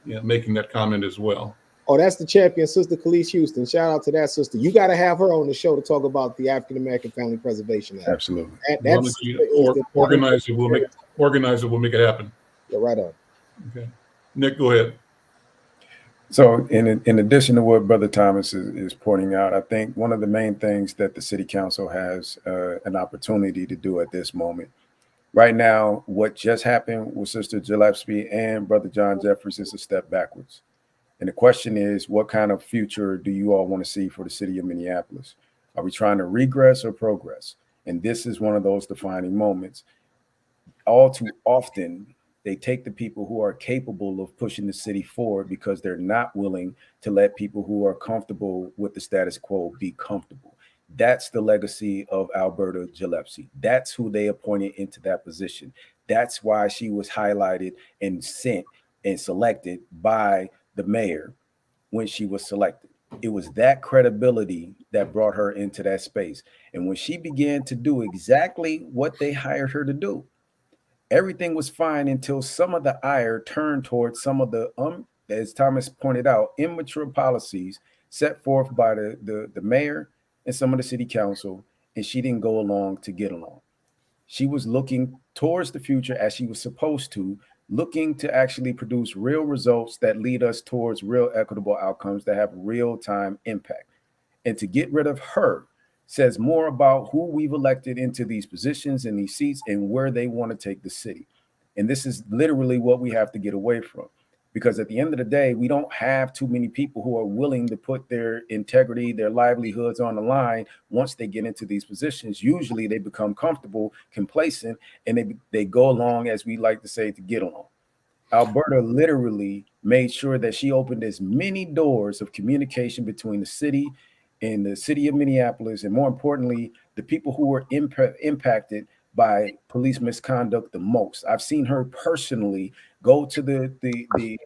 making that comment as well. Oh, that's the champion, Sister Khalees Houston. Shout out to that sister. You got to have her on the show to talk about the African American Family Preservation Act. Absolutely. Organizer will make it happen. Yeah, right on. Okay, Nick, go ahead. So in addition to what Brother Thomas is pointing out, I think one of the main things that the city council has an opportunity to do at this moment, right now, what just happened with Sister Gillespie and Brother John Jeffries is a step backwards. And the question is, what kind of future do you all want to see for the city of Minneapolis? Are we trying to regress or progress? And this is one of those defining moments. All too often, they take the people who are capable of pushing the city forward because they're not willing to let people who are comfortable with the status quo be comfortable. That's the legacy of Alberder Gillespie. That's who they appointed into that position. That's why she was highlighted and sent and selected by the mayor when she was selected. It was that credibility that brought her into that space. And when she began to do exactly what they hired her to do, everything was fine until some of the ire turned towards some of the, as Thomas pointed out, immature policies set forth by the mayor and some of the city council, and she didn't go along to get along. She was looking towards the future as she was supposed to, looking to actually produce real results that lead us towards real equitable outcomes that have real-time impact. And to get rid of her says more about who we've elected into these positions and these seats and where they want to take the city. And this is literally what we have to get away from. because at the end of the day, we don't have too many people who are willing to put their integrity, their livelihoods on the line once they get into these positions. Usually they become comfortable, complacent, and they go along, as we like to say, to get along. Alberta literally made sure that she opened as many doors of communication between the city and the city of Minneapolis, and more importantly, the people who were impacted by police misconduct the most. I've seen her personally go to the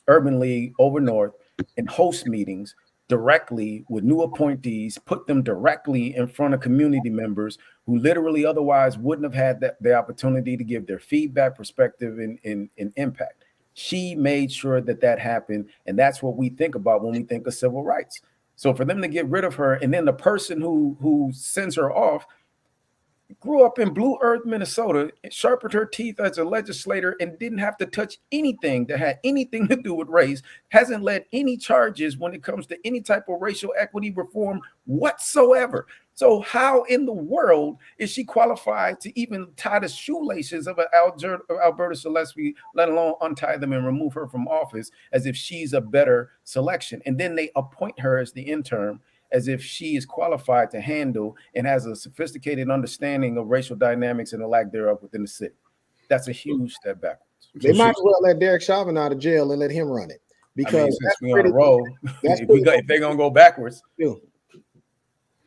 Urban League over North and host meetings directly with new appointees, put them directly in front of community members who literally otherwise wouldn't have had the opportunity to give their feedback, perspective, and impact. She made sure that happened, and that's what we think about when we think of civil rights. So for them to get rid of her, and then the person who sends her off grew up in Blue Earth, Minnesota, sharpened her teeth as a legislator, and didn't have to touch anything that had anything to do with race, hasn't led any charges when it comes to any type of racial equity reform whatsoever. So how in the world is she qualified to even tie the shoelaces of Alberder Gillespie, let alone untie them and remove her from office as if she's a better selection? And then they appoint her as the interim, as if she is qualified to handle and has a sophisticated understanding of racial dynamics and the lack thereof within the city. That's a huge step backwards. They might as well let Derek Chauvin out of jail and let him run it. Because since we're on a roll, if they're going to go backwards,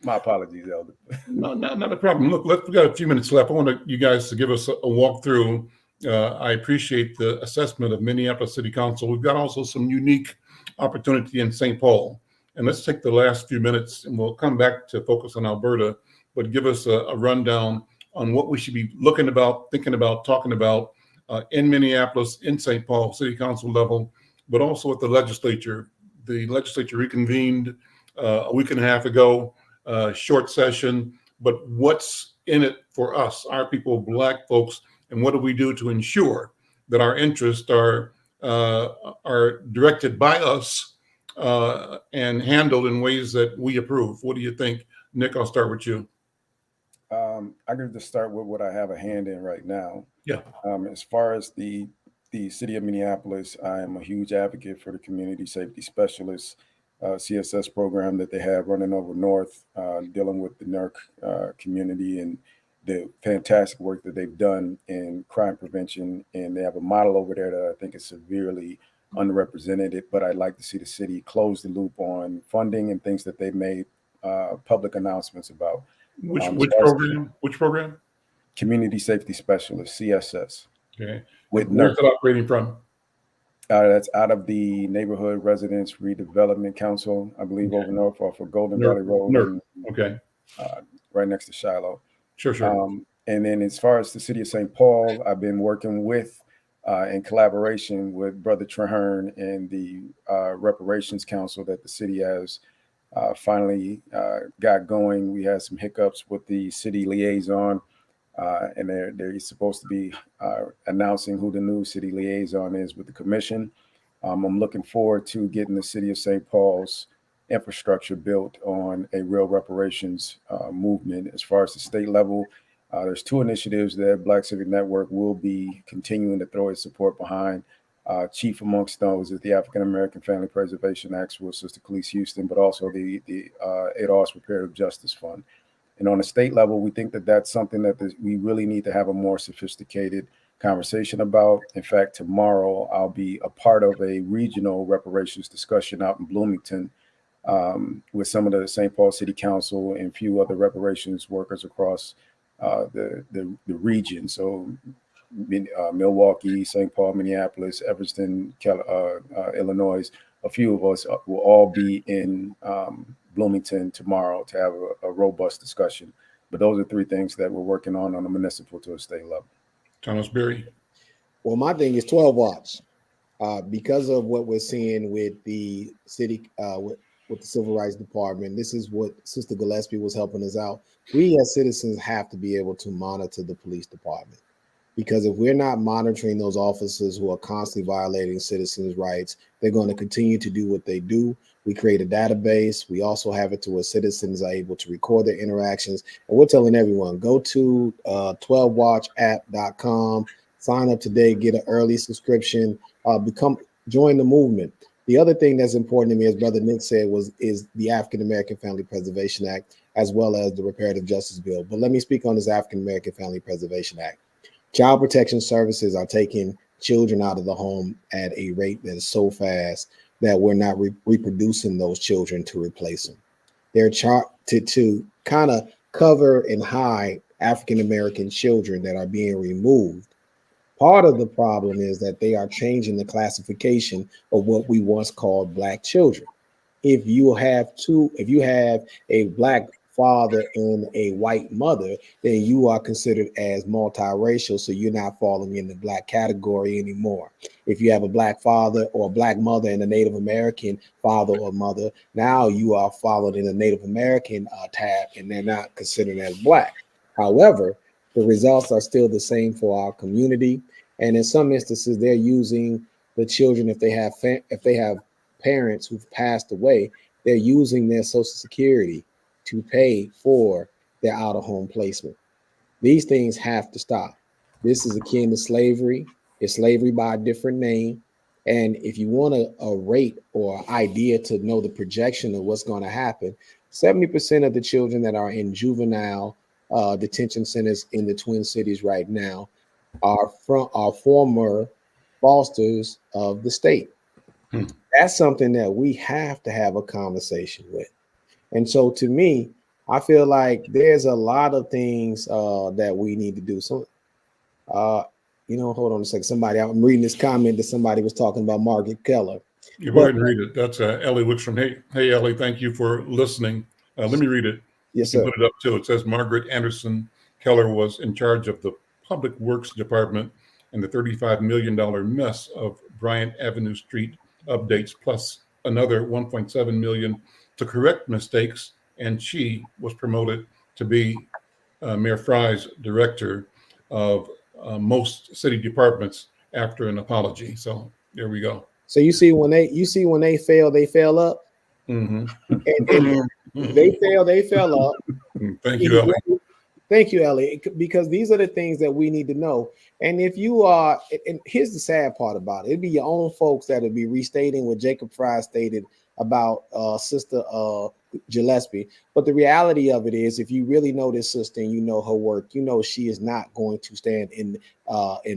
my apologies, Elder. No, not a problem. Look, we got a few minutes left. I want you guys to give us a walkthrough. I appreciate the assessment of Minneapolis City Council. We've got also some unique opportunity in St. Paul. And let's take the last few minutes, and we'll come back to focus on Alberta, but give us a rundown on what we should be looking about, thinking about, talking about in Minneapolis, in St. Paul, City Council level, but also at the legislature. The legislature reconvened a week and a half ago, short session, but what's in it for us, our people, Black folks, and what do we do to ensure that our interests are directed by us and handled in ways that we approve? What do you think? Nick, I'll start with you. I can just start with what I have a hand in right now. Yeah. As far as the city of Minneapolis, I am a huge advocate for the community safety specialists CSS program that they have running over North, dealing with the NERC community and the fantastic work that they've done in crime prevention. And they have a model over there that I think is severely underrepresented, but I'd like to see the city close the loop on funding and things that they've made public announcements about. Which program? Which program? Community Safety Specialist, CSS. Okay. With Where's NERC. that operating from? That's out of the Neighborhood Residents Redevelopment Council, I believe, over North off of Golden Valley Road. NERC. Okay. Right next to Shiloh. Sure. And then as far as the city of St. Paul, I've been working with in collaboration with Brother Traherne and the Reparations Council that the city has finally got going. We had some hiccups with the city liaison, and they're supposed to be announcing who the new city liaison is with the commission. I'm looking forward to getting the city of St. Paul's infrastructure built on a real reparations movement. As far as the state level, there's two initiatives that Black Civic Network will be continuing to throw its support behind. Chief amongst those is the African American Family Preservation Act with Sister Khalees Houston, but also the ADOS Reparative Justice Fund. And on a state level, we think that that's something that we really need to have a more sophisticated conversation about. In fact, tomorrow I'll be a part of a regional reparations discussion out in Bloomington with some of the St. Paul City Council and a few other reparations workers across the region. So Milwaukee, St. Paul, Minneapolis, Evanston, Illinois. A few of us will all be in Bloomington tomorrow to have a robust discussion. But those are three things that we're working on a municipal to a state level. Thomas Berry. Well, my thing is 12 watts. Because of what we're seeing with the city, with the Civil Rights Department, this is what Sister Gillespie was helping us out. We as citizens have to be able to monitor the police department. Because if we're not monitoring those officers who are constantly violating citizens' rights, they're going to continue to do what they do. We create a database. We also have it to where citizens are able to record their interactions. And we're telling everyone, go to 12watchapp.com, sign up today, get an early subscription, become join the movement. The other thing that's important to me, as Brother Nick said, is the African American Family Preservation Act, as well as the Reparative Justice Bill. But let me speak on this African American Family Preservation Act. Child protection services are taking children out of the home at a rate that is so fast that we're not reproducing those children to replace them. They're charted to kind of cover and hide African American children that are being removed. Part of the problem is that they are changing the classification of what we once called Black children. If you have a Black father and a white mother, then you are considered as multiracial, so you're not falling in the Black category anymore. If you have a Black father or a Black mother and a Native American father or mother, now you are followed in the Native American tab, and they're not considered as Black. However, the results are still the same for our community, and in some instances, they're using the children, if they have parents who've passed away, they're using their Social Security to pay for their out-of-home placement. These things have to stop. This is akin to slavery. It's slavery by a different name. And if you want a rate or idea to know the projection of what's going to happen, 70% of the children that are in juvenile detention centers in the Twin Cities right now are former fosters of the state. That's something that we have to have a conversation with. And so to me, I feel like there's a lot of things that we need to do. So, hold on a second. I'm reading this comment that somebody was talking about Margaret Keller. You go ahead and read it. That's Ellie Wickstrom. Hey, Ellie, thank you for listening. Let me read it. Yes, you sir. Put it up too. It says Margaret Anderson Keller was in charge of the Public Works Department and the $35 million mess of Bryant Avenue Street updates, plus another $1.7 million to correct mistakes. And she was promoted to be Mayor Fry's director of most city departments after an apology. So there we go. So you see when they fail up. Mm-hmm. And they fell up. Thank you, Ellie. Thank you, Ellie, because these are the things that we need to know. And if you are, and here's the sad part about it, it'd be your own folks that would be restating what Jacob Fry stated about Sister Gillespie. But the reality of it is, if you really know this sister and you know her work, you know she is not going to stand in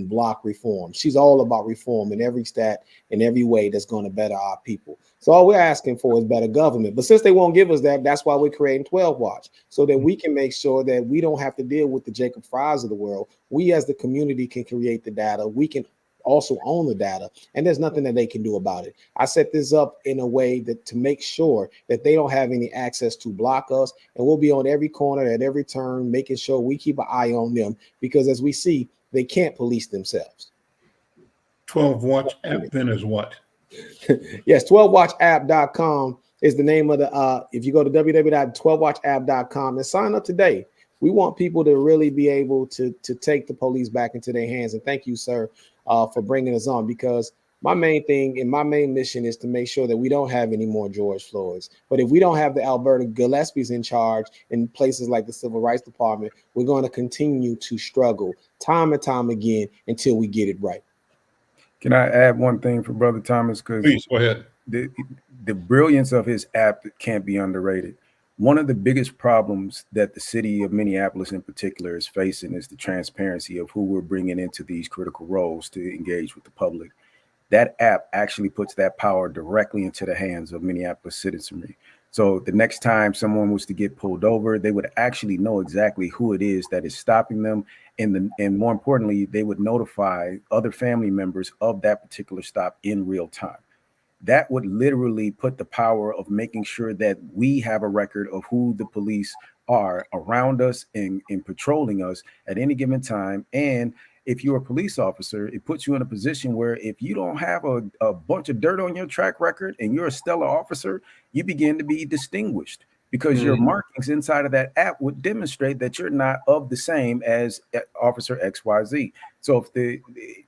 block reform. She's all about reform in every stat, in every way that's going to better our people. So all we're asking for is better government. But since they won't give us that, that's why we're creating 12 Watch, so that we can make sure that we don't have to deal with the Jacob Frys of the world. We as the community can create the data. We can also own the data, and there's nothing that they can do about it. I set this up in a way that to make sure that they don't have any access to block us, and we'll be on every corner at every turn, making sure we keep an eye on them, because as we see, they can't police themselves. 12 Watch app then is what? Yes, 12watchapp.com is the name of the if you go to www.12watchapp.com and sign up today. We want people to really be able to take the police back into their hands. And thank you, sir, for bringing us on, because my main thing and my main mission is to make sure that we don't have any more George Floyds. But if we don't have the Alberder Gillespies in charge in places like the Civil Rights Department, we're going to continue to struggle time and time again until we get it right. Can I add one thing for Brother Thomas? Because please go ahead. The brilliance of his app can't be underrated. One of the biggest problems that the city of Minneapolis in particular is facing is the transparency of who we're bringing into these critical roles to engage with the public. That app actually puts that power directly into the hands of Minneapolis citizenry. So the next time someone was to get pulled over, they would actually know exactly who it is that is stopping them. And more importantly, they would notify other family members of that particular stop in real time. That would literally put the power of making sure that we have a record of who the police are around us and patrolling us at any given time. And if you're a police officer, it puts you in a position where if you don't have a bunch of dirt on your track record and you're a stellar officer, you begin to be distinguished because your markings inside of that app would demonstrate that you're not of the same as Officer XYZ. So if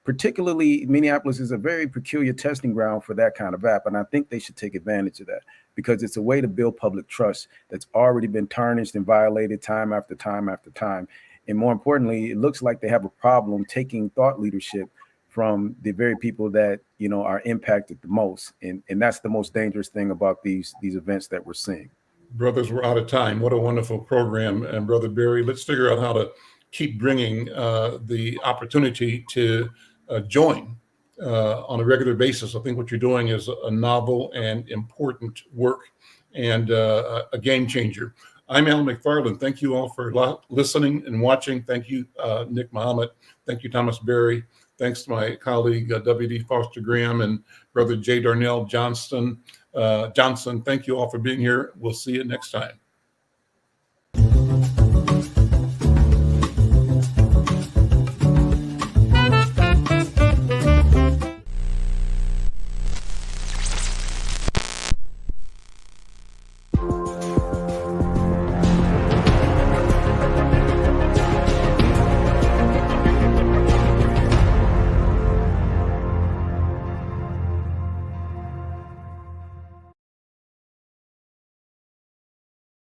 particularly Minneapolis is a very peculiar testing ground for that kind of app. And I think they should take advantage of that because it's a way to build public trust that's already been tarnished and violated time after time after time. And more importantly, it looks like they have a problem taking thought leadership from the very people that, you know, are impacted the most. And that's the most dangerous thing about these events that we're seeing. Brothers, we're out of time. What a wonderful program. And Brother Barry, let's figure out how to keep bringing the opportunity to join on a regular basis. I think what you're doing is a novel and important work and a game changer. I'm Al McFarlane. Thank you all for listening and watching. Thank you, Nick Muhammad. Thank you, Thomas Berry. Thanks to my colleague, W.D. Foster Graham, and Brother J. Darnell Johnson. Thank you all for being here. We'll see you next time.